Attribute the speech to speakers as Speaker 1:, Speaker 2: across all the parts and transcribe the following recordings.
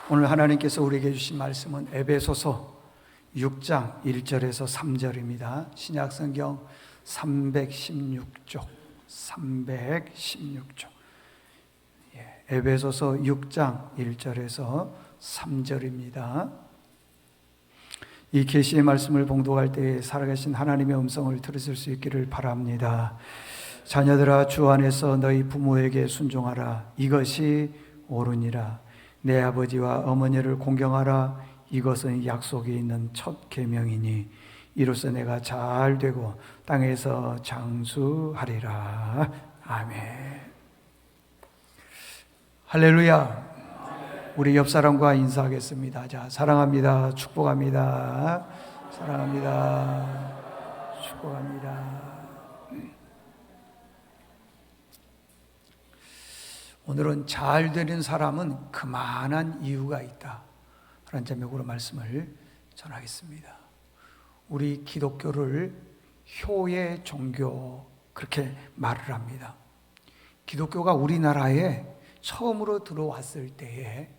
Speaker 1: 오늘 하나님께서 우리에게 주신 말씀은 에베소서 6장 1절에서 3절입니다. 신약성경 316쪽. 에베소서 6장 1절에서 3절입니다. 이 계시의 말씀을 봉독할 때에 살아계신 하나님의 음성을 들으실 수 있기를 바랍니다. 자녀들아, 주 안에서 너희 부모에게 순종하라. 이것이 옳으니라. 내 아버지와 어머니를 공경하라. 이것은 약속이 있는 첫 계명이니 이로써 내가 잘 되고 땅에서 장수하리라. 아멘. 할렐루야. 우리 옆 사람과 인사하겠습니다. 자, 사랑합니다. 축복합니다. 사랑합니다. 축복합니다. 오늘은 잘 되는 사람은 그만한 이유가 있다 라는 제목으로 말씀을 전하겠습니다. 우리 기독교를 효의 종교 그렇게 말을 합니다. 기독교가 우리나라에 처음으로 들어왔을 때에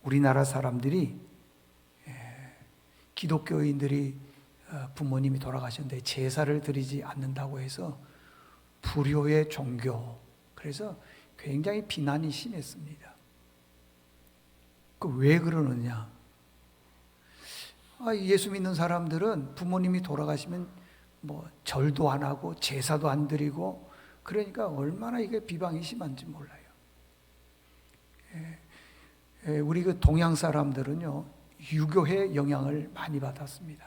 Speaker 1: 우리나라 사람들이 기독교인들이 부모님이 돌아가셨는데 제사를 드리지 않는다고 해서 불효의 종교, 그래서 굉장히 비난이 심했습니다. 왜 그러느냐? 예수 믿는 사람들은 부모님이 돌아가시면 절도 안 하고 제사도 안 드리고, 그러니까 얼마나 이게 비방이 심한지 몰라요. 우리 그 동양 사람들은요, 유교의 영향을 많이 받았습니다.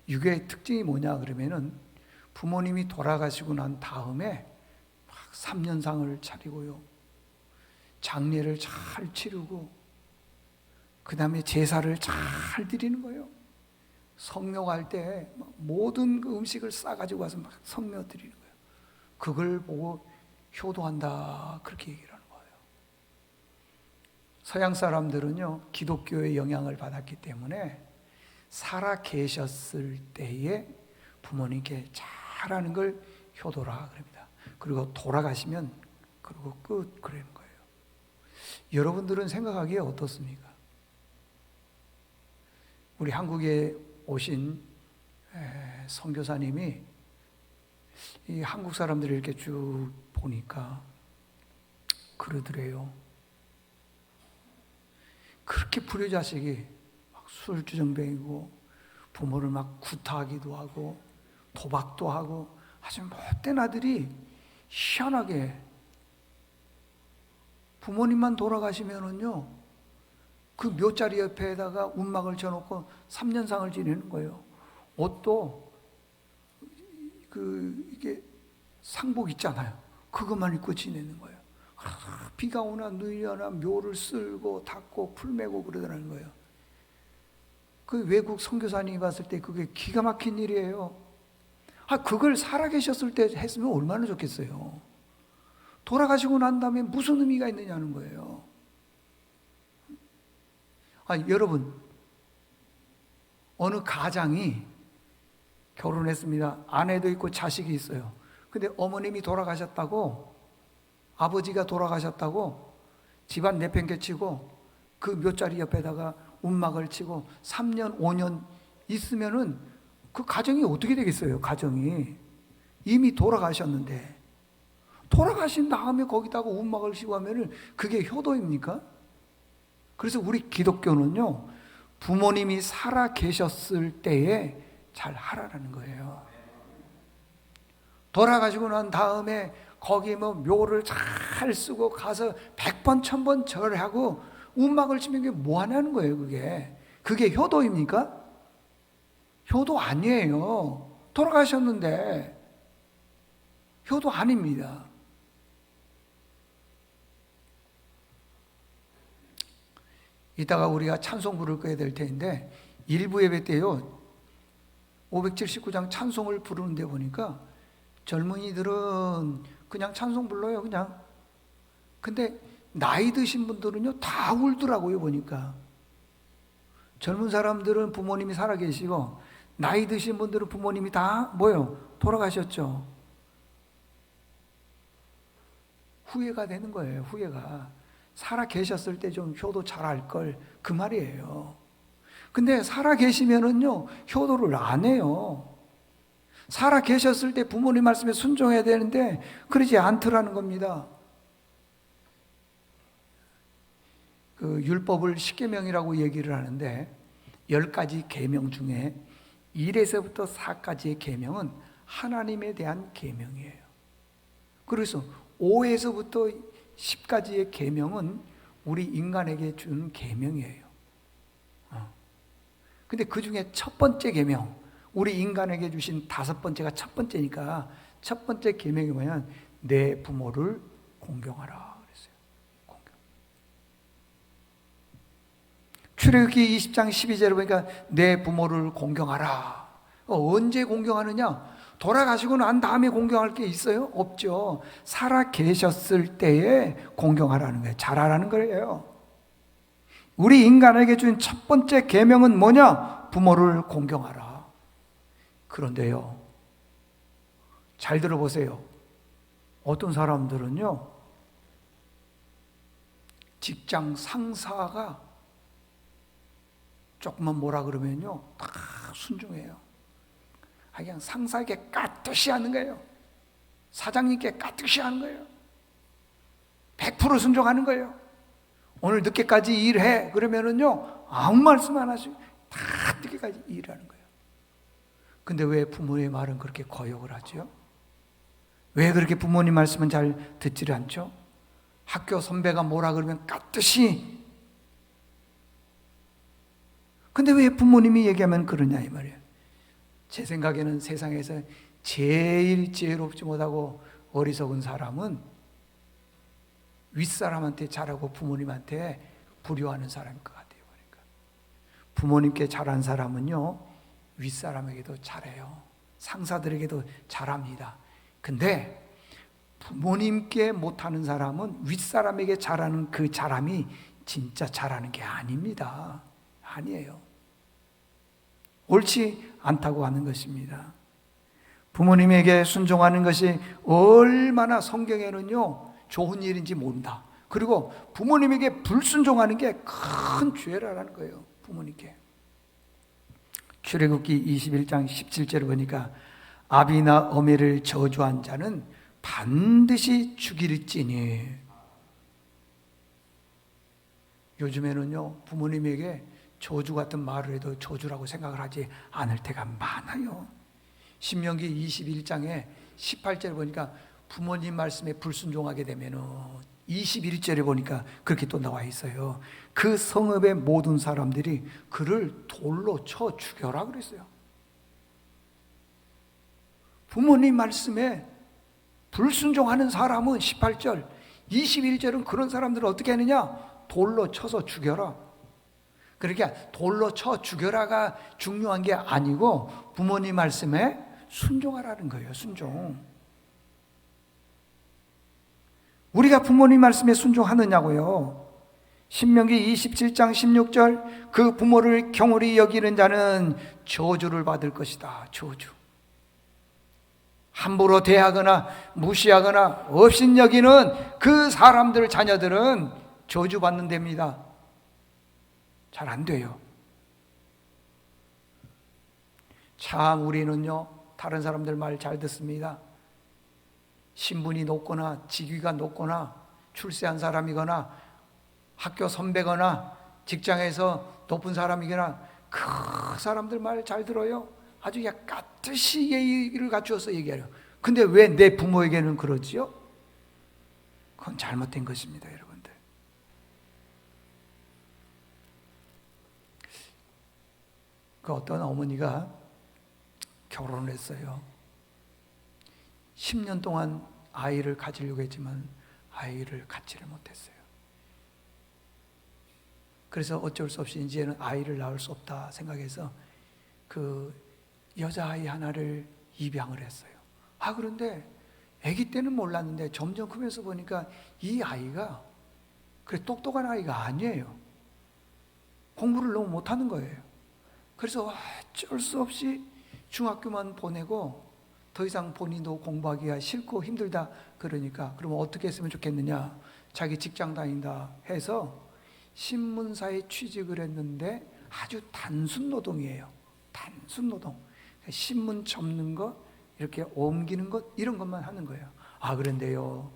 Speaker 1: 유교의 특징이 뭐냐 그러면은 부모님이 돌아가시고 난 다음에 3년상을 차리고요, 장례를 잘 치르고, 그 다음에 제사를 잘 드리는 거예요. 성묘할 때 모든 그 음식을 싸가지고 와서 막 성묘 드리는 거예요. 그걸 보고 효도한다 그렇게 얘기를 하는 거예요. 서양 사람들은요, 기독교의 영향을 받았기 때문에 살아 계셨을 때에 부모님께 잘하는 걸 효도라 그럽니다. 그리고 돌아가시면 그리고 끝 그러는 거예요. 여러분들은 생각하기에 어떻습니까? 우리 한국에 오신 선교사님이 이 한국 사람들을 이렇게 쭉 보니까 그러더래요. 그렇게 불효자식이 막 술주정뱅이고 부모를 막 구타하기도 하고 도박도 하고 아주 못된 아들이 희한하게 부모님만 돌아가시면은요, 그 묘자리 옆에다가 운막을 쳐놓고 3년상을 지내는 거예요. 옷도 이게 상복 있잖아요. 그것만 입고 지내는 거예요. 비가 오나 눈이 오나 묘를 쓸고 닦고 풀 메고 그러더라는 거예요. 그 외국 선교사님이 봤을 때 그게 기가 막힌 일이에요. 그걸 살아계셨을 때 했으면 얼마나 좋겠어요. 돌아가시고 난 다음에 무슨 의미가 있느냐는 거예요. 여러분, 어느 가장이 결혼했습니다. 아내도 있고 자식이 있어요. 근데 어머님이 돌아가셨다고, 아버지가 돌아가셨다고 집안 내팽개치고 그 묘자리 옆에다가 운막을 치고 3년 5년 있으면은 그 가정이 어떻게 되겠어요? 가정이 이미 돌아가셨는데, 돌아가신 다음에 거기다가 운막을 씌고 하면은 그게 효도입니까? 그래서 우리 기독교는요, 부모님이 살아 계셨을 때에 잘 하라는 거예요. 돌아가시고 난 다음에 거기 묘를 잘 쓰고 가서 100번 1000번 절하고 운막을 치면 게 뭐 하냐는 거예요. 그게 효도입니까? 효도 아니에요. 돌아가셨는데 효도 아닙니다. 이따가 우리가 찬송 부를 거야 될 텐데, 일부 예배 때요 579장 찬송을 부르는데 보니까 젊은이들은 그냥 찬송 불러요. 그냥. 근데 나이 드신 분들은요 다 울더라고요. 보니까 젊은 사람들은 부모님이 살아계시고 나이 드신 분들은 부모님이 다 돌아가셨죠. 후회가 되는 거예요. 후회가. 살아 계셨을 때 좀 효도 잘할 걸, 그 말이에요. 근데 살아 계시면은요, 효도를 안 해요. 살아 계셨을 때 부모님 말씀에 순종해야 되는데 그러지 않더라는 겁니다. 그 율법을 10계명이라고 얘기를 하는데 10가지 계명 중에 1에서부터 4까지의 계명은 하나님에 대한 계명이에요. 그래서 5에서부터 10까지의 계명은 우리 인간에게 준 계명이에요. 근데 그 중에 첫 번째 계명, 우리 인간에게 주신 5번째가 첫 번째니까 첫 번째 계명이 뭐냐면 내 부모를 공경하라 그랬어요. 공경. 출애굽기 20장 12절에 보니까 내 부모를 공경하라. 언제 공경하느냐? 돌아가시고 난 다음에 공경할 게 있어요? 없죠. 살아 계셨을 때에 공경하라는 거예요. 잘하라는 거예요. 우리 인간에게 준 첫 번째 계명은 뭐냐? 부모를 공경하라. 그런데요, 잘 들어보세요. 어떤 사람들은요, 직장 상사가 조금만 뭐라 그러면요, 다 순종해요. 그냥 상사에게 깍듯이 하는 거예요. 사장님께 깍듯이 하는 거예요. 100% 순종하는 거예요. 오늘 늦게까지 일해. 그러면은요, 아무 말씀 안 하시고 다 늦게까지 일하는 거예요. 근데 왜 부모의 말은 그렇게 거역을 하죠? 왜 그렇게 부모님 말씀은 잘 듣지를 않죠? 학교 선배가 뭐라 그러면 깍듯이. 근데 왜 부모님이 얘기하면 그러냐 이 말이에요. 제 생각에는 세상에서 제일 지혜롭지 못하고 어리석은 사람은 윗사람한테 잘하고 부모님한테 불효하는 사람일 것 같아요. 그러니까 부모님께 잘한 사람은요, 윗사람에게도 잘해요. 상사들에게도 잘합니다. 근데 부모님께 못하는 사람은 윗사람에게 잘하는 그 잘함이 진짜 잘하는 게 아닙니다. 아니에요. 옳지 않다고 하는 것입니다. 부모님에게 순종하는 것이 얼마나 성경에는요 좋은 일인지 모른다. 그리고 부모님에게 불순종하는 게 큰 죄라는 거예요. 부모님께. 출애굽기 21장 17절을 보니까 아비나 어미를 저주한 자는 반드시 죽일지니. 요즘에는요 부모님에게 저주 같은 말을 해도 저주라고 생각을 하지 않을 때가 많아요. 신명기 21장에 18절에 보니까 부모님 말씀에 불순종하게 되면은 21절에 보니까 그렇게 또 나와 있어요. 그 성읍의 모든 사람들이 그를 돌로 쳐 죽여라 그랬어요. 부모님 말씀에 불순종하는 사람은 18절, 21절은 그런 사람들을 어떻게 하느냐? 돌로 쳐서 죽여라. 그러니까 돌로 쳐 죽여라가 중요한 게 아니고 부모님 말씀에 순종하라는 거예요. 순종. 우리가 부모님 말씀에 순종하느냐고요. 신명기 27장 16절 그 부모를 경홀히 여기는 자는 저주를 받을 것이다. 저주. 함부로 대하거나 무시하거나 업신여기는 그 사람들 자녀들은 저주받는 데입니다. 잘 안 돼요. 참 우리는요 다른 사람들 말 잘 듣습니다. 신분이 높거나 직위가 높거나 출세한 사람이거나 학교 선배거나 직장에서 높은 사람이거나 그 사람들 말 잘 들어요. 아주 그냥 깍듯이 예의를 갖추어서 얘기해요. 근데 왜 내 부모에게는 그러지요? 그건 잘못된 것입니다, 여러분들. 그 어떤 어머니가 결혼을 했어요. 10년 동안 아이를 가지려고 했지만 아이를 갖지를 못했어요. 그래서 어쩔 수 없이 이제는 아이를 낳을 수 없다 생각해서 그 여자아이 하나를 입양을 했어요. 그런데 아기 때는 몰랐는데 점점 크면서 보니까 이 아이가 그래 똑똑한 아이가 아니에요. 공부를 너무 못하는 거예요. 그래서 어쩔 수 없이 중학교만 보내고 더 이상 본인도 공부하기가 싫고 힘들다 그러니까 그러면 어떻게 했으면 좋겠느냐? 자기 직장 다닌다 해서 신문사에 취직을 했는데 아주 단순 노동이에요. 단순 노동. 신문 접는 것, 이렇게 옮기는 것, 이런 것만 하는 거예요. 그런데요,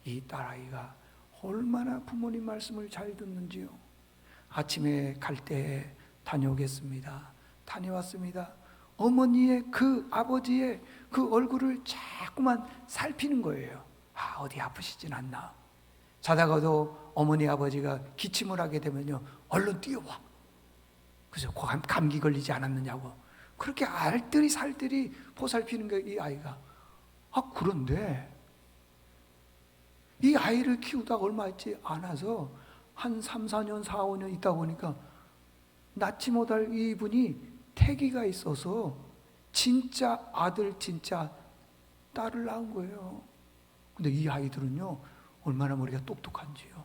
Speaker 1: 이 딸아이가 얼마나 부모님 말씀을 잘 듣는지요. 아침에 갈 때 다녀오겠습니다. 다녀왔습니다. 어머니의 그 아버지의 그 얼굴을 자꾸만 살피는 거예요. 어디 아프시진 않나. 자다가도 어머니 아버지가 기침을 하게 되면요, 얼른 뛰어와. 그래서 감기 걸리지 않았느냐고. 그렇게 알뜰히 살뜰히 보살피는 거예요, 이 아이가. 그런데 이 아이를 키우다가 얼마 있지 않아서 한 3, 4년, 4, 5년 있다 보니까 낳지 못할 이분이 태기가 있어서 진짜 아들, 진짜 딸을 낳은 거예요. 근데 이 아이들은요, 얼마나 머리가 똑똑한지요.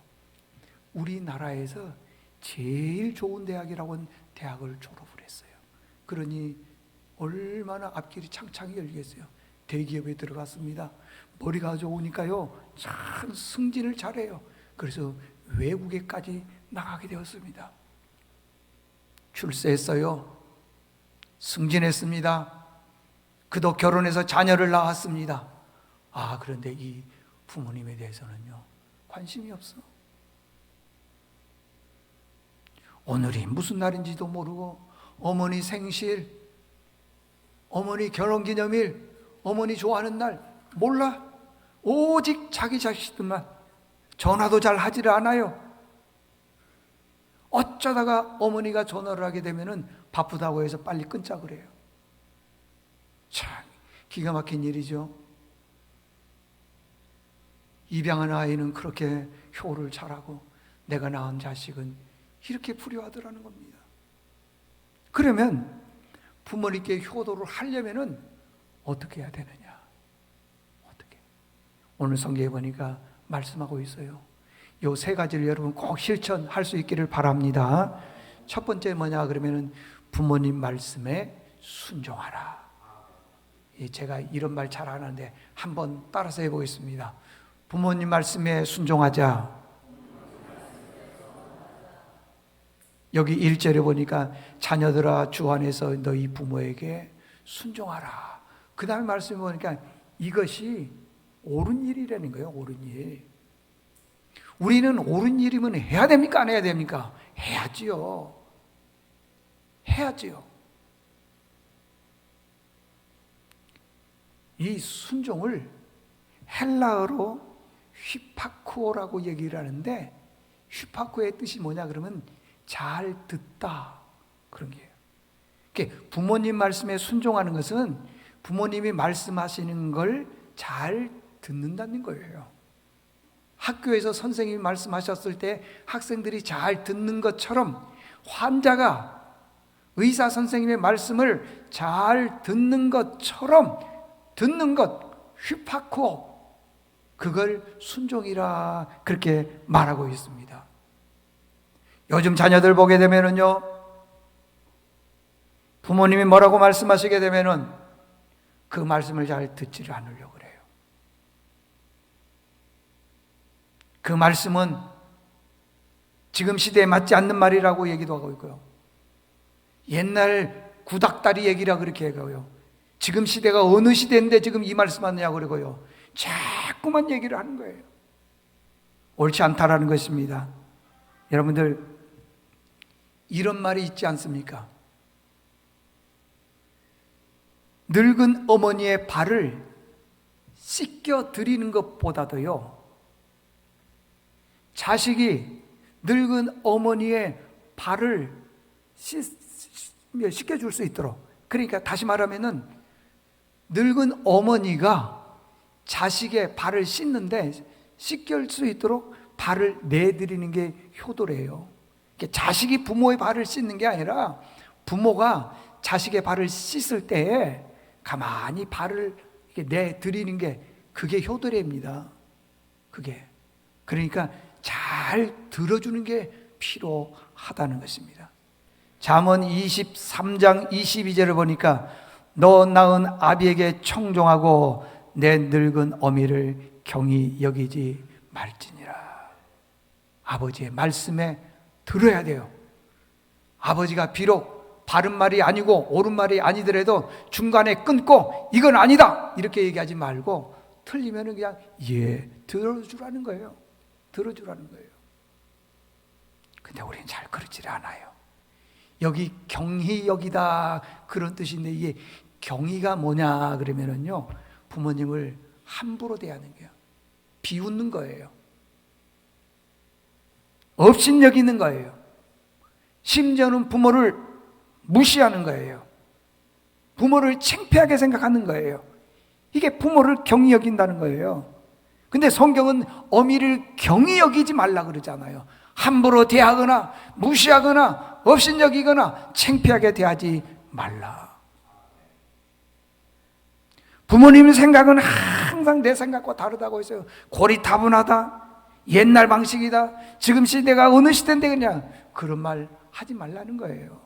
Speaker 1: 우리나라에서 제일 좋은 대학이라고 하는 대학을 졸업을 했어요. 그러니 얼마나 앞길이 창창히 열리겠어요. 대기업에 들어갔습니다. 머리가 좋으니까요, 참 승진을 잘해요. 그래서 외국에까지 나가게 되었습니다. 출세했어요. 승진했습니다. 그도 결혼해서 자녀를 낳았습니다. 그런데 이 부모님에 대해서는요, 관심이 없어. 오늘이 무슨 날인지도 모르고, 어머니 생실, 어머니 결혼기념일, 어머니 좋아하는 날 몰라. 오직 자기 자식들만. 전화도 잘 하지를 않아요. 어쩌다가 어머니가 전화를 하게 되면은 바쁘다고 해서 빨리 끊자 그래요. 참 기가 막힌 일이죠. 입양한 아이는 그렇게 효를 잘하고 내가 낳은 자식은 이렇게 불효하더라는 겁니다. 그러면 부모님께 효도를 하려면은 어떻게 해야 되느냐? 어떻게? 오늘 성경에 보니까 말씀하고 있어요. 요 세 가지를 여러분 꼭 실천할 수 있기를 바랍니다. 첫 번째 뭐냐 그러면은 부모님 말씀에 순종하라. 제가 이런 말 잘 안 하는데 한번 따라서 해보겠습니다. 부모님 말씀에 순종하자. 여기 1절에 보니까 자녀들아 주 안에서 너희 부모에게 순종하라. 그 다음에 말씀해 보니까 이것이 옳은 일이라는 거예요. 옳은 일. 우리는 옳은 일이면 해야 됩니까? 안 해야 됩니까? 해야지요. 해야지요. 이 순종을 헬라어로 휘파쿠오라고 얘기를 하는데, 휘파쿠오의 뜻이 뭐냐 그러면 잘 듣다, 그런 게예요. 그러니까 부모님 말씀에 순종하는 것은 부모님이 말씀하시는 걸 잘 듣는다는 거예요. 학교에서 선생님이 말씀하셨을 때 학생들이 잘 듣는 것처럼 환자가 의사 선생님의 말씀을 잘 듣는 것처럼 듣는 것, 휘파쿠오, 그걸 순종이라 그렇게 말하고 있습니다. 요즘 자녀들 보게 되면은요, 부모님이 뭐라고 말씀하시게 되면은 그 말씀을 잘 듣지를 않으려고 그래요. 그 말씀은 지금 시대에 맞지 않는 말이라고 얘기도 하고 있고요. 옛날 구닥다리 얘기라 그렇게 하고요. 지금 시대가 어느 시대인데 지금 이 말씀 하느냐고 그러고요. 자꾸만 얘기를 하는 거예요. 옳지 않다라는 것입니다. 여러분들 이런 말이 있지 않습니까? 늙은 어머니의 발을 씻겨 드리는 것보다도요, 자식이 늙은 어머니의 발을 씻겨줄 수 있도록, 그러니까 다시 말하면은 늙은 어머니가 자식의 발을 씻는데 씻길 수 있도록 발을 내드리는 게 효도래요. 자식이 부모의 발을 씻는 게 아니라 부모가 자식의 발을 씻을 때에 가만히 발을 내드리는 게 그게 효도랍니다. 그게. 그러니까 잘 들어주는 게 필요하다는 것입니다. 잠언 23장 22절을 보니까 너 낳은 아비에게 청종하고 내 늙은 어미를 경히 여기지 말지니라. 아버지의 말씀에 들어야 돼요. 아버지가 비록 바른 말이 아니고 옳은 말이 아니더라도 중간에 끊고 이건 아니다 이렇게 얘기하지 말고 틀리면 그냥 들어주라는 거예요. 들어주라는 거예요. 근데 우리는 잘 그러질 않아요. 여기 경희 여기다 그런 뜻인데 이게 경희가 뭐냐 그러면은요, 부모님을 함부로 대하는 거예요. 비웃는 거예요. 업신여기는 거예요. 심지어는 부모를 무시하는 거예요. 부모를 창피하게 생각하는 거예요. 이게 부모를 경히 여긴다는 거예요. 근데 성경은 어미를 경히 여기지 말라 그러잖아요. 함부로 대하거나 무시하거나 업신여기거나 창피하게 대하지 말라. 부모님 생각은 항상 내 생각과 다르다고 했어요. 고리타분하다, 옛날 방식이다, 지금 시대가 어느 시대인데 그냥 그런 말 하지 말라는 거예요.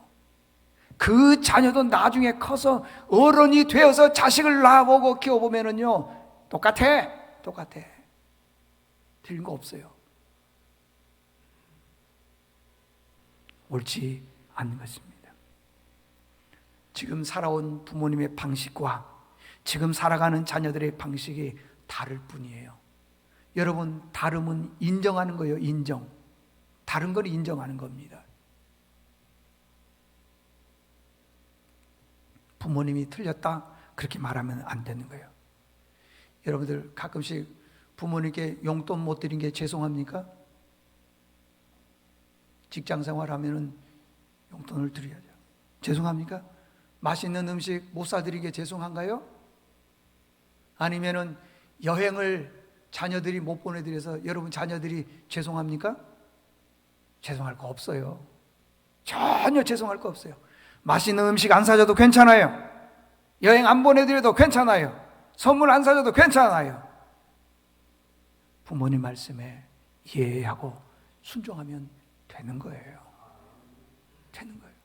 Speaker 1: 그 자녀도 나중에 커서 어른이 되어서 자식을 낳아보고 키워보면은요, 똑같아. 틀린 거 없어요. 옳지 않는 것입니다. 지금 살아온 부모님의 방식과 지금 살아가는 자녀들의 방식이 다를 뿐이에요. 여러분, 다름은 인정하는 거예요. 인정. 다른 걸 인정하는 겁니다. 부모님이 틀렸다 그렇게 말하면 안 되는 거예요. 여러분들 가끔씩 부모님께 용돈 못 드린 게 죄송합니까? 직장 생활하면은 용돈을 드려야죠. 죄송합니까? 맛있는 음식 못 사드린 게 죄송한가요? 아니면은 여행을 자녀들이 못 보내드려서 여러분 자녀들이 죄송합니까? 죄송할 거 없어요. 전혀 죄송할 거 없어요. 맛있는 음식 안 사줘도 괜찮아요. 여행 안 보내드려도 괜찮아요. 선물 안 사줘도 괜찮아요. 부모님 말씀에 이해하고 순종하면 되는 거예요. 되는 거예요.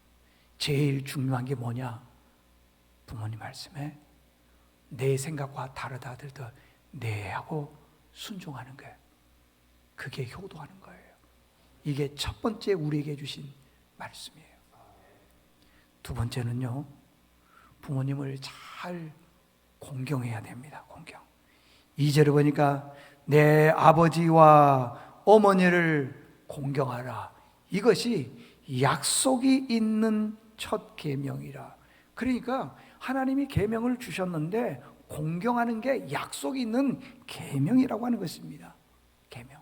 Speaker 1: 제일 중요한 게 뭐냐? 부모님 말씀에 내 생각과 다르다 하더라도 내하고 순종하는 거예요. 그게 효도하는 거예요. 이게 첫 번째 우리에게 주신 말씀이에요. 두 번째는요, 부모님을 잘 공경해야 됩니다. 공경. 2절을 보니까 내 아버지와 어머니를 공경하라. 이것이 약속이 있는 첫 계명이라. 그러니까 하나님이 계명을 주셨는데 공경하는 게 약속이 있는 계명이라고 하는 것입니다. 계명.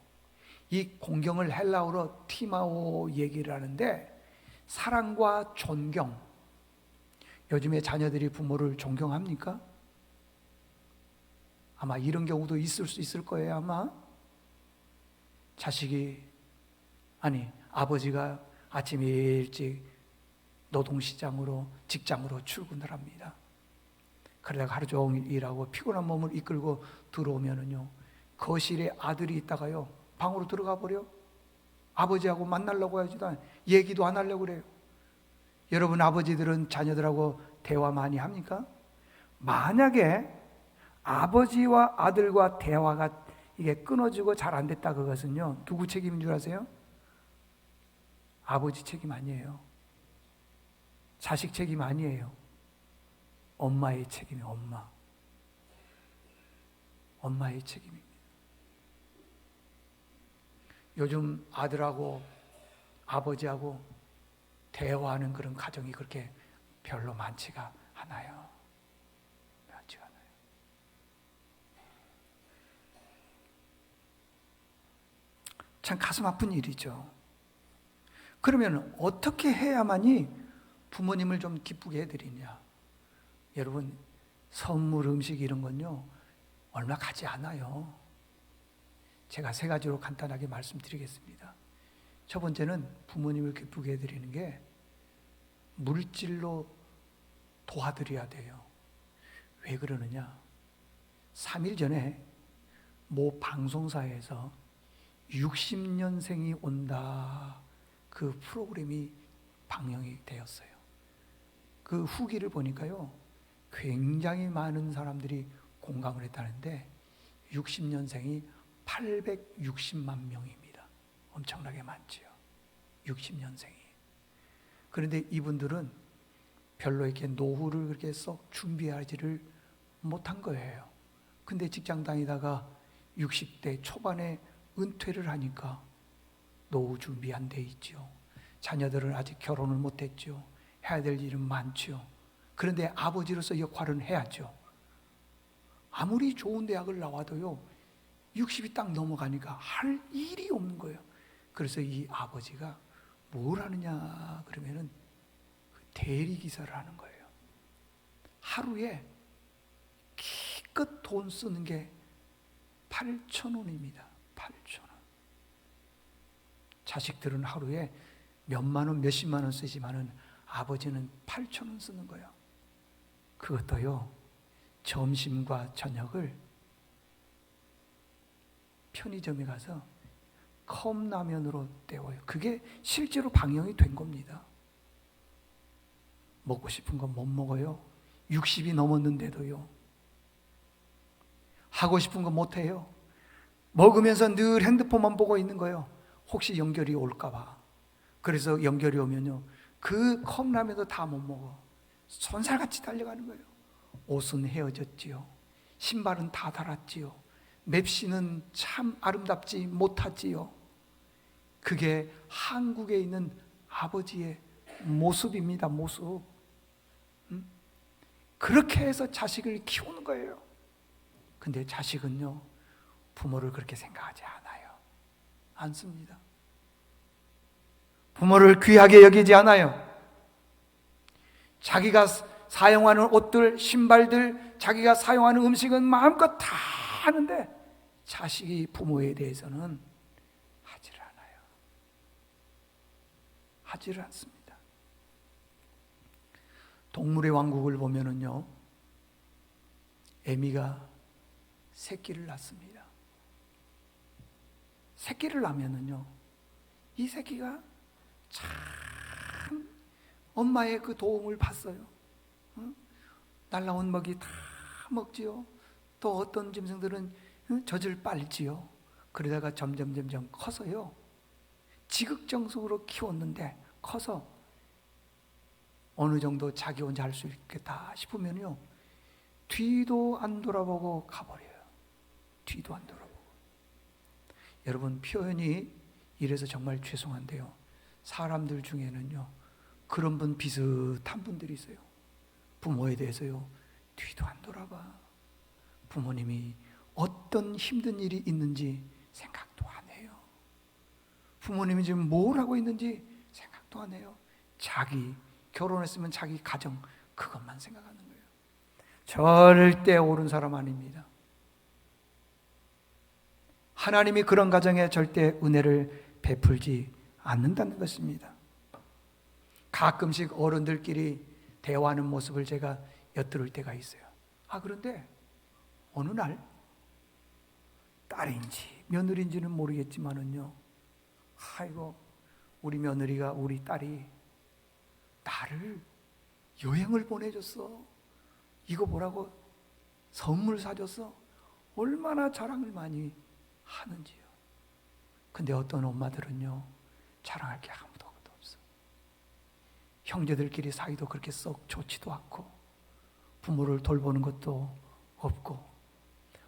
Speaker 1: 이 공경을 헬라어로 티마오 얘기를 하는데 사랑과 존경. 요즘에 자녀들이 부모를 존경합니까? 아마 이런 경우도 있을 수 있을 거예요. 아마 아버지가 아침 일찍 노동시장으로 직장으로 출근을 합니다. 그러다가 하루 종일 일하고 피곤한 몸을 이끌고 들어오면은요, 거실에 아들이 있다가요 방으로 들어가 버려. 아버지하고 만나려고 하지도 않아요. 얘기도 안 하려고 그래요. 여러분 아버지들은 자녀들하고 대화 많이 합니까? 만약에 아버지와 아들과 대화가 이게 끊어지고 잘 안 됐다 그것은요, 누구 책임인 줄 아세요? 아버지 책임 아니에요. 자식 책임 아니에요. 엄마의 책임이에요. 엄마의 책임입니다. 요즘 아들하고 아버지하고 대화하는 그런 가정이 그렇게 별로 많지가 않아요. 참 가슴 아픈 일이죠. 그러면 어떻게 해야만이 부모님을 좀 기쁘게 해드리냐? 여러분, 선물, 음식 이런 건요 얼마 가지 않아요. 제가 3가지로 간단하게 말씀드리겠습니다. 첫 번째는 부모님을 기쁘게 해드리는 게 물질로 도와드려야 돼요. 왜 그러느냐? 3일 전에 모 방송사에서 60년생이 온다, 그 프로그램이 방영이 되었어요. 그 후기를 보니까요 굉장히 많은 사람들이 공감을 했다는데 60년생이 860만 명입니다. 엄청나게 많지요. 60년생이. 그런데 이분들은 별로 이렇게 노후를 그렇게 썩 준비하지를 못한 거예요. 근데 직장 다니다가 60대 초반에 은퇴를 하니까 노후 준비 안 돼 있죠. 자녀들은 아직 결혼을 못 했죠. 해야 될 일은 많죠. 그런데 아버지로서 역할은 해야죠. 아무리 좋은 대학을 나와도요, 60이 딱 넘어가니까 할 일이 없는 거예요. 그래서 이 아버지가 뭘 하느냐 그러면은 대리기사를 하는 거예요. 하루에 기껏 돈 쓰는 게 8,000원입니다. 8,000원. 자식들은 하루에 몇만 원, 몇십만 원 쓰지만은 아버지는 8,000원 쓰는 거예요. 그것도요, 점심과 저녁을 편의점에 가서 컵라면으로 때워요. 그게 실제로 방영이 된 겁니다. 먹고 싶은 건 못 먹어요. 60이 넘었는데도요. 하고 싶은 거 못 해요. 먹으면서 늘 핸드폰만 보고 있는 거예요. 혹시 연결이 올까 봐. 그래서 연결이 오면요, 그 컵라면도 다 못 먹어. 손살같이 달려가는 거예요. 옷은 헤어졌지요. 신발은 다 닳았지요. 맵시는 참 아름답지 못하지요. 그게 한국에 있는 아버지의 모습입니다. 모습. 그렇게 해서 자식을 키우는 거예요. 근데 자식은요, 부모를 그렇게 생각하지 않아요. 않습니다. 부모를 귀하게 여기지 않아요. 자기가 사용하는 옷들, 신발들, 자기가 사용하는 음식은 마음껏 다 하는데 자식이 부모에 대해서는 하지를 않아요. 하지를 않습니다. 동물의 왕국을 보면은요, 에미가 새끼를 낳습니다. 새끼를 낳으면은요, 이 새끼가 참 엄마의 그 도움을 받어요. 날라온 먹이 다 먹지요. 또 어떤 짐승들은 젖을 빨지요. 그러다가 점점 커서요, 지극정성으로 키웠는데 커서 어느 정도 자기 혼자 할 수 있겠다 싶으면요, 뒤도 안 돌아보고 가버려요. 뒤도 안 돌아보고. 여러분, 표현이 이래서 정말 죄송한데요, 사람들 중에는요, 그런 분 비슷한 분들이 있어요. 부모에 대해서요, 뒤도 안 돌아봐. 부모님이 어떤 힘든 일이 있는지 생각도 안 해요. 부모님이 지금 뭘 하고 있는지 생각도 안 해요. 자기 결혼했으면 자기 가정, 그것만 생각하는 거예요. 절대 옳은 사람 아닙니다. 하나님이 그런 가정에 절대 은혜를 베풀지 않는다는 것입니다. 가끔씩 어른들끼리 대화하는 모습을 제가 엿들을 때가 있어요. 그런데 어느 날 딸인지 며느리인지는 모르겠지만은요, 아이고, 우리 며느리가, 우리 딸이 나를 여행을 보내줬어. 이거 보라고 선물 사줬어. 얼마나 자랑을 많이 하는지요. 근데 어떤 엄마들은요, 자랑할 게 아무도 없어. 형제들끼리 사이도 그렇게 썩 좋지도 않고, 부모를 돌보는 것도 없고,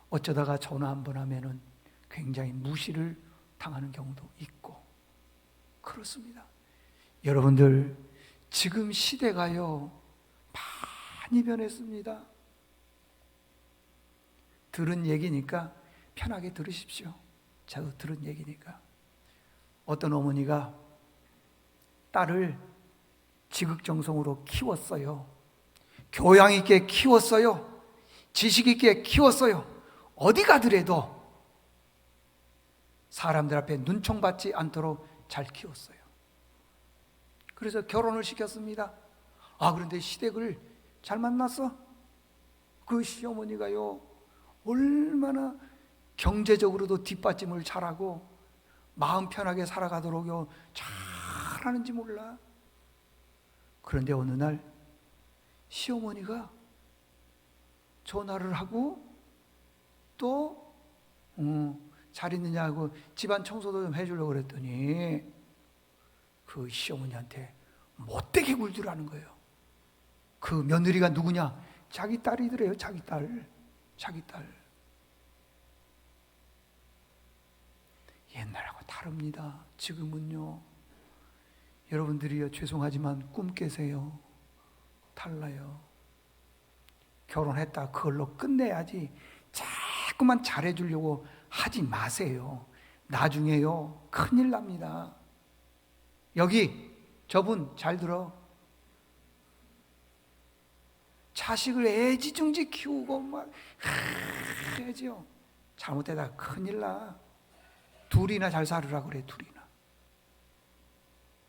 Speaker 1: 어쩌다가 전화 한 번 하면은 굉장히 무시를 당하는 경우도 있고, 그렇습니다. 여러분들, 지금 시대가요, 많이 변했습니다. 들은 얘기니까 편하게 들으십시오. 저도 들은 얘기니까. 어떤 어머니가 딸을 지극정성으로 키웠어요. 교양 있게 키웠어요. 지식 있게 키웠어요. 어디 가더라도 사람들 앞에 눈총받지 않도록 잘 키웠어요. 그래서 결혼을 시켰습니다. 그런데 시댁을 잘 만났어? 그 시어머니가요, 얼마나 경제적으로도 뒷받침을 잘하고 마음 편하게 살아가도록요 잘하는지 몰라. 그런데 어느 날 시어머니가 전화를 하고 또 잘 있느냐고 집안 청소도 좀 해주려고 그랬더니 그 시어머니한테 못되게 굴더라는 거예요. 그 며느리가 누구냐? 자기 딸이더래요. 자기 딸. 옛날하고 다릅니다. 지금은요, 여러분들이요, 죄송하지만 꿈 깨세요. 달라요. 결혼했다 그걸로 끝내야지 자꾸만 잘해주려고 하지 마세요. 나중에요, 큰일 납니다. 여기 저분 잘 들어. 자식을 애지중지 키우고 막 해야지요. 잘못되다 큰일 나. 둘이나 잘 살으라 그래. 둘이나.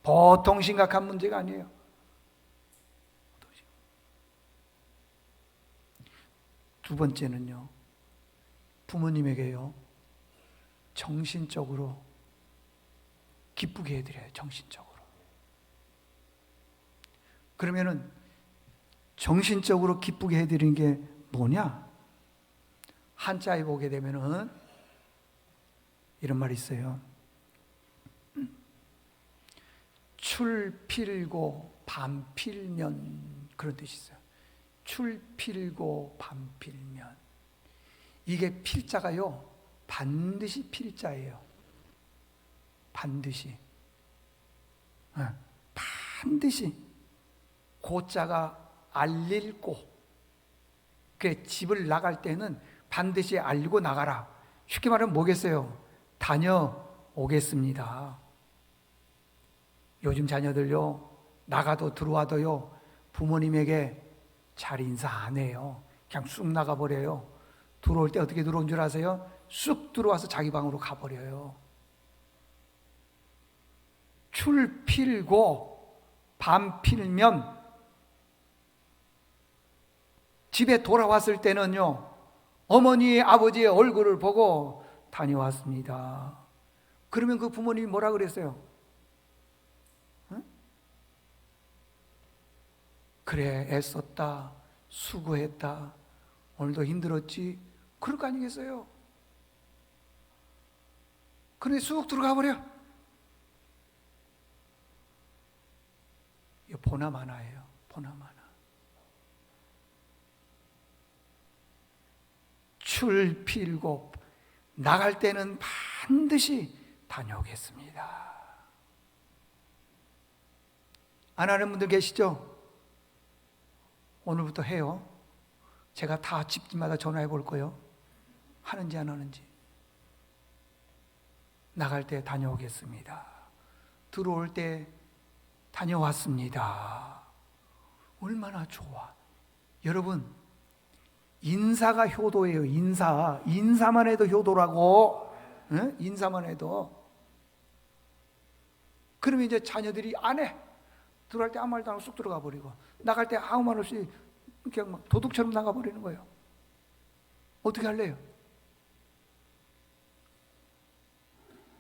Speaker 1: 보통 심각한 문제가 아니에요. 두 번째는요, 부모님에게요, 정신적으로 기쁘게 해드려요. 정신적으로. 그러면은 정신적으로 기쁘게 해드리는 게 뭐냐? 한자에 보게 되면은 이런 말이 있어요. 출필고 밤필면, 그런 뜻이 있어요. 출필고 밤필면. 이게 필자가요, 반드시 필자예요. 반드시. 반드시. 고자가 알릴 고. 그 집을 나갈 때는 반드시 알리고 나가라. 쉽게 말하면 뭐겠어요? 다녀오겠습니다. 요즘 자녀들요, 나가도 들어와도요, 부모님에게 잘 인사 안 해요. 그냥 쑥 나가버려요. 들어올 때 어떻게 들어온 줄 아세요? 쑥 들어와서 자기 방으로 가버려요. 출 필고 밤 필면, 집에 돌아왔을 때는요, 어머니, 아버지의 얼굴을 보고 다녀왔습니다. 그러면 그 부모님이 뭐라 그랬어요? 응? 그래, 애썼다, 수고했다, 오늘도 힘들었지, 그럴 거 아니겠어요? 그런데 쑥 들어가 버려. 이거 보나마나예요. 보나마나. 출필고 나갈 때는 반드시 다녀오겠습니다. 안 하는 분들 계시죠? 오늘부터 해요. 제가 다 집집마다 전화해 볼 거예요. 하는지 안 하는지. 나갈 때 다녀오겠습니다. 들어올 때 다녀왔습니다. 얼마나 좋아. 여러분, 인사가 효도예요. 인사만 해도 효도라고. 응? 인사만 해도. 그러면 이제 자녀들이 안 해. 들어갈 때 아무 말도 안 하고 쑥 들어가 버리고, 나갈 때 아무 말 없이 그냥 막 도둑처럼 나가 버리는 거예요. 어떻게 할래요?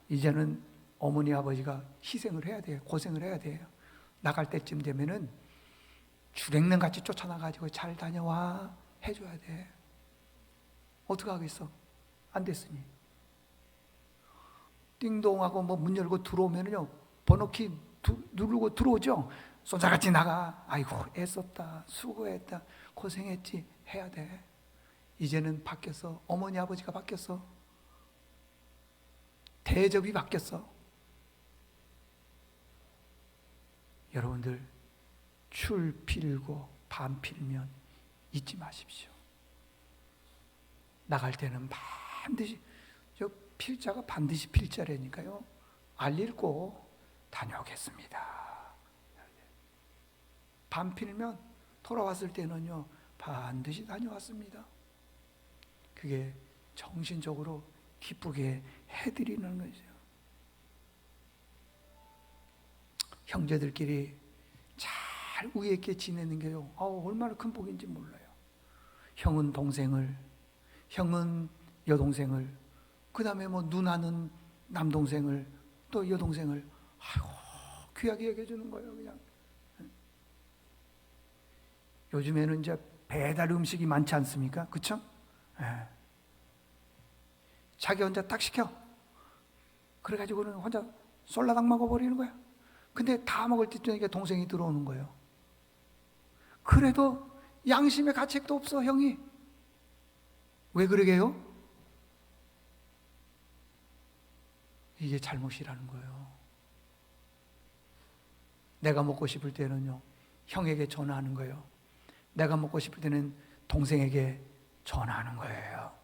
Speaker 1: 이제는 어머니 아버지가 희생을 해야 돼요. 고생을 해야 돼요. 나갈 때쯤 되면은 주랭랑 같이 쫓아나가지고 잘 다녀와 해줘야 돼. 어떻게 하겠어? 안 됐으니. 띵동하고 뭐 문 열고 들어오면은요, 번호키 누르고 들어오죠? 손자같이 나가. 아이고, 애썼다, 수고했다, 고생했지, 해야 돼. 이제는 바뀌었어. 어머니 아버지가 바뀌었어. 대접이 바뀌었어. 여러분들, 출 필고 밤 필면 잊지 마십시오. 나갈 때는 반드시, 저 필자가 반드시 필자라니까요, 알릴고 다녀오겠습니다. 밤 필면 돌아왔을 때는요, 반드시 다녀왔습니다. 그게 정신적으로 기쁘게 해드리는 거죠. 형제들끼리 잘 우애 있게 지내는 게요, 얼마나 큰 복인지 몰라요. 형은 동생을, 형은 여동생을, 그 다음에 뭐 누나는 남동생을, 또 여동생을, 귀하게 여겨주는 거예요, 그냥. 요즘에는 이제 배달 음식이 많지 않습니까? 그쵸? 예. 자기 혼자 딱 시켜. 그래가지고는 혼자 솔라당 먹어버리는 거야. 근데 다 먹을 때쯤에 동생이 들어오는 거예요. 그래도 양심의 가책도 없어, 형이. 왜 그러게 해요? 이게 잘못이라는 거예요. 내가 먹고 싶을 때는요, 형에게 전화하는 거예요. 내가 먹고 싶을 때는 동생에게 전화하는 거예요.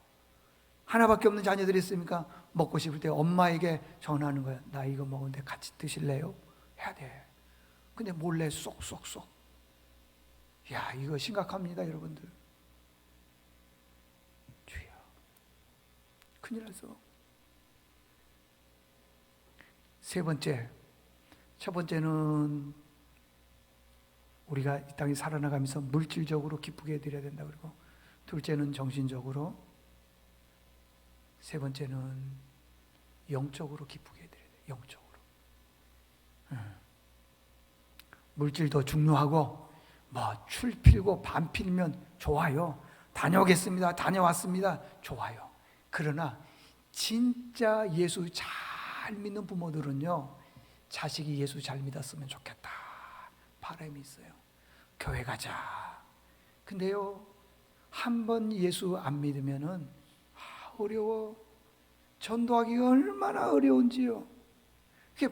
Speaker 1: 하나밖에 없는 자녀들이 있으니까 먹고 싶을 때 엄마에게 전화하는 거예요. 나 이거 먹었는데 같이 드실래요? 해야 돼. 근데 몰래 쏙쏙쏙. 야, 이거 심각합니다, 여러분들. 주여, 큰일 났어. 세 번째, 첫 번째는 우리가 이 땅에 살아나가면서 물질적으로 기쁘게 해드려야 된다. 그리고 둘째는 정신적으로, 세 번째는 영적으로 기쁘게 해드려야 돼. 영적으로. 물질도 중요하고 출 필고 반 필면 좋아요. 다녀오겠습니다. 다녀왔습니다. 좋아요. 그러나 진짜 예수 잘 믿는 부모들은요, 자식이 예수 잘 믿었으면 좋겠다 바람이 있어요. 교회 가자. 근데요, 한번 예수 안 믿으면은 어려워. 전도하기가 얼마나 어려운지요.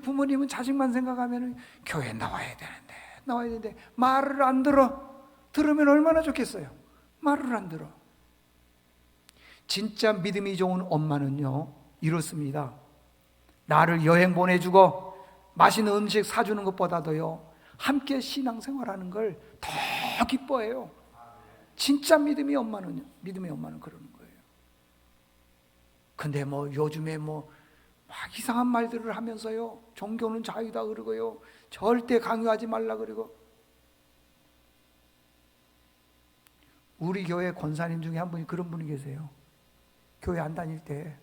Speaker 1: 부모님은 자식만 생각하면은 교회 나와야 되는데 말을 안 들어. 들으면 얼마나 좋겠어요. 말을 안 들어. 진짜 믿음이 좋은 엄마는요, 이렇습니다. 나를 여행 보내주고 맛있는 음식 사주는 것보다도요, 함께 신앙생활하는 걸 더 기뻐해요. 진짜 믿음의 엄마는 그러는 거예요. 근데 요즘에 막 이상한 말들을 하면서요, 종교는 자유다 그러고요, 절대 강요하지 말라 그러고. 우리 교회 권사님 중에 한 분이 그런 분이 계세요. 교회 안 다닐 때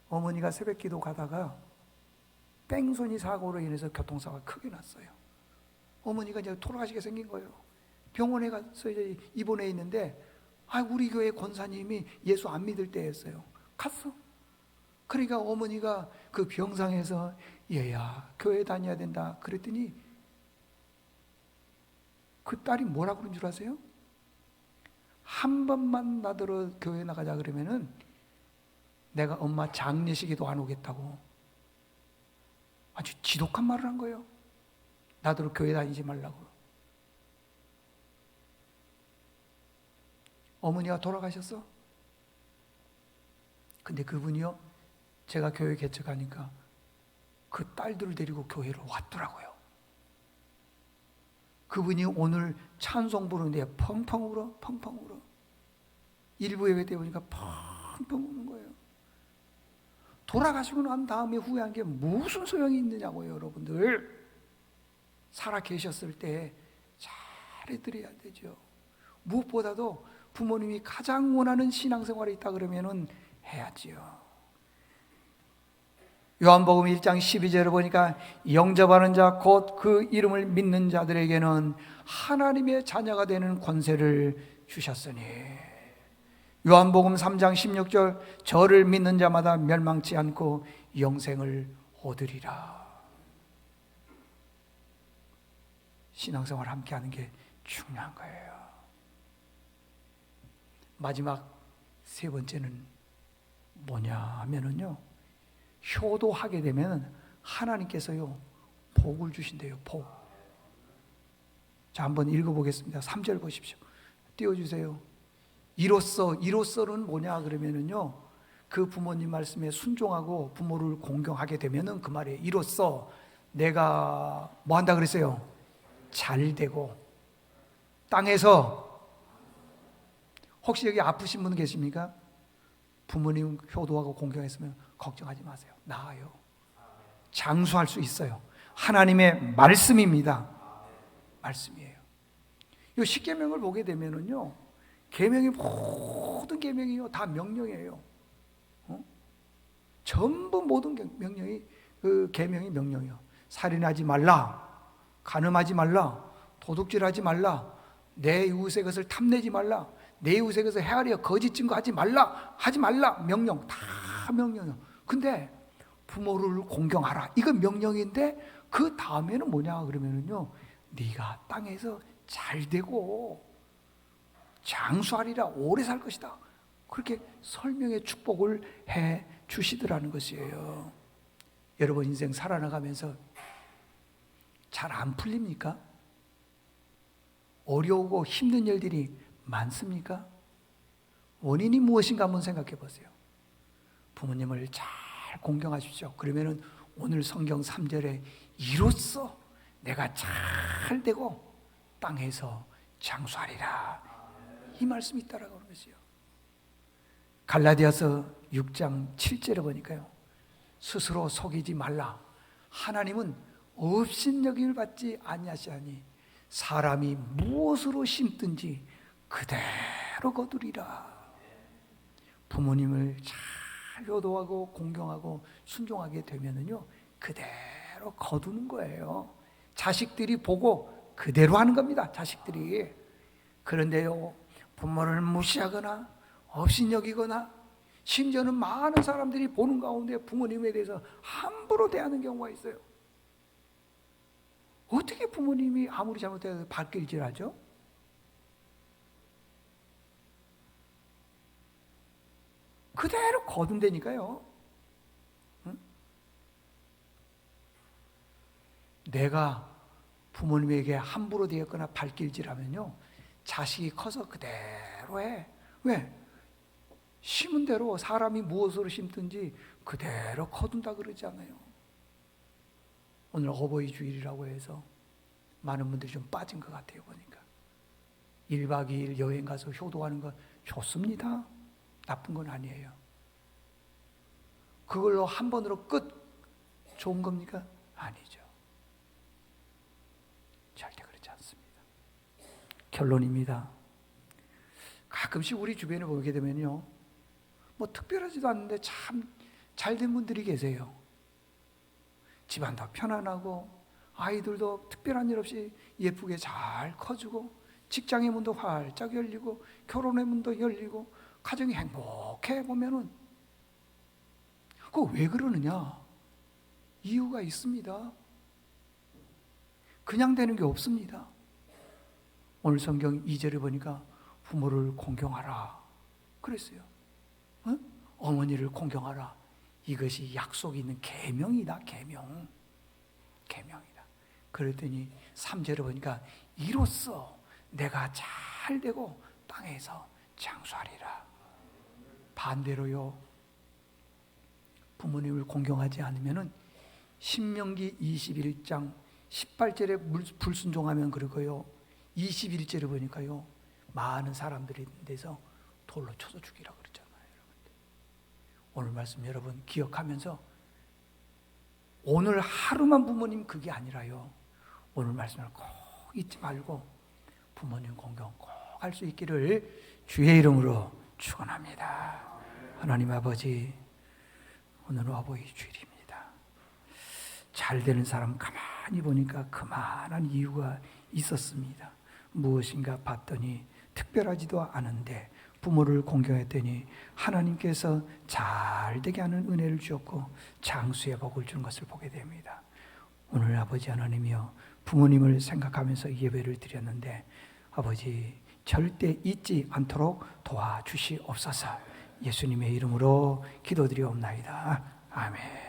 Speaker 1: 어머니가 새벽 기도 가다가 뺑소니 사고로 인해서 교통사고가 크게 났어요. 어머니가 이제 돌아가시게 생긴 거예요. 병원에 가서 이제 입원해 있는데, 우리 교회 권사님이 예수 안 믿을 때였어요. 갔어. 그러니까 어머니가 그 병상에서 얘야, 교회 다녀야 된다 그랬더니 그 딸이 뭐라 그런 줄 아세요? 한 번만 나더러 교회 나가자 그러면은 내가 엄마 장례식에도 안 오겠다고 아주 지독한 말을 한 거예요. 나더러 교회 다니지 말라고. 어머니가 돌아가셨어. 근데 그분이요, 제가 교회 개척하니까 그 딸들을 데리고 교회로 왔더라고요. 그분이 오늘 찬송 부르는데 펑펑 울어. 일부 예배 때 보니까 펑펑 우는 거예요. 돌아가시고 난 다음에 후회한 게 무슨 소용이 있느냐고요, 여러분들. 살아 계셨을 때 잘해드려야 되죠. 무엇보다도 부모님이 가장 원하는 신앙생활이 있다 그러면은 해야지요. 요한복음 1장 12절을 보니까 영접하는 자 곧 그 이름을 믿는 자들에게는 하나님의 자녀가 되는 권세를 주셨으니. 요한복음 3장 16절 저를 믿는 자마다 멸망치 않고 영생을 얻으리라. 신앙생활 함께 하는 게 중요한 거예요. 마지막 세 번째는 뭐냐 하면은요, 효도하게 되면 하나님께서요 복을 주신대요. 복. 자, 한번 읽어보겠습니다. 3절 보십시오. 띄워주세요. 이로써는 뭐냐 그러면은요, 그 부모님 말씀에 순종하고 부모를 공경하게 되면은 그 말이에요. 이로써 내가 뭐 한다 그랬어요? 잘 되고 땅에서. 혹시 여기 아프신 분 계십니까? 부모님 효도하고 공경했으면 걱정하지 마세요. 나아요. 장수할 수 있어요. 하나님의 말씀입니다. 말씀이에요. 이 십계명을 보게 되면은요, 계명이 모든 계명이요 다 명령이에요. 전부 모든 명령이 그 계명이 명령이요. 살인하지 말라, 간음하지 말라, 도둑질하지 말라, 내 이웃의 것을 탐내지 말라, 내 이웃의 것을 헤아려 거짓 증거하지 말라, 하지 말라 명령 다 다 명령이에요. 근데 부모를 공경하라. 이건 명령인데 그 다음에는 뭐냐 그러면은요, 네가 땅에서 잘 되고 장수하리라, 오래 살 것이다. 그렇게 설명의 축복을 해 주시더라는 것이에요. 여러분 인생 살아나가면서 잘 안 풀립니까? 어려우고 힘든 일들이 많습니까? 원인이 무엇인가 한번 생각해 보세요. 부모님을 잘 공경하십시오. 그러면은 오늘 성경 3절에 이로써 내가 잘 되고 땅에서 장수하리라, 이 말씀이 있다라고 하는 것이요. 갈라디아서 6장 7절에 보니까요, 스스로 속이지 말라. 하나님은 업신여김을 받지 아니하시나니 사람이 무엇으로 심든지 그대로 거두리라. 부모님을 잘 효도하고 공경하고 순종하게 되면은요, 그대로 거두는 거예요. 자식들이 보고 그대로 하는 겁니다. 자식들이. 그런데요, 부모를 무시하거나 업신여기거나 심지어는 많은 사람들이 보는 가운데 부모님에 대해서 함부로 대하는 경우가 있어요. 어떻게 부모님이 아무리 잘못해도 발길질하죠? 그대로 거둔다니까요. 응? 내가 부모님에게 함부로 대했거나 발길질하면요, 자식이 커서 그대로 해. 왜? 심은 대로 사람이 무엇으로 심든지 그대로 거둔다 그러잖아요. 오늘 어버이 주일이라고 해서 많은 분들이 좀 빠진 것 같아요. 보니까 1박 2일 여행 가서 효도하는 건 좋습니다. 나쁜 건 아니에요. 그걸로 한 번으로 끝 좋은 겁니까? 아니죠. 절대 그렇지 않습니다. 결론입니다. 가끔씩 우리 주변에 보게 되면요, 뭐 특별하지도 않은데 참 잘된 분들이 계세요. 집안도 편안하고 아이들도 특별한 일 없이 예쁘게 잘 커주고 직장의 문도 활짝 열리고 결혼의 문도 열리고 가정이 행복해 보면은, 그거 왜 그러느냐? 이유가 있습니다. 그냥 되는 게 없습니다. 오늘 성경 2절에 보니까 부모를 공경하라 그랬어요. 어? 어머니를 공경하라. 이것이 약속이 있는 계명이다. 계명이다. 그랬더니 3절에 보니까 이로써 내가 잘 되고 땅에서 장수하리라. 반대로요, 부모님을 공경하지 않으면은 신명기 21장 18절에 불순종하면 그러고요, 21절에 보니까요, 많은 사람들이 있는데서 돌로 쳐서 죽이라 그러잖아요. 여러분들. 오늘 말씀 여러분 기억하면서 오늘 하루만 부모님 그게 아니라요, 오늘 말씀을 꼭 잊지 말고 부모님 공경 꼭 할 수 있기를 주의 이름으로 축원합니다. 하나님 아버지, 오늘은 어버이 주일입니다. 잘 되는 사람 가만히 보니까 그만한 이유가 있었습니다. 무엇인가 봤더니 특별하지도 않은데 부모를 공경했더니 하나님께서 잘 되게 하는 은혜를 주었고 장수의 복을 주는 것을 보게 됩니다. 오늘 아버지 하나님이여, 부모님을 생각하면서 예배를 드렸는데 아버지 절대 잊지 않도록 도와주시옵소서. 예수님의 이름으로 기도드리옵나이다. 아멘.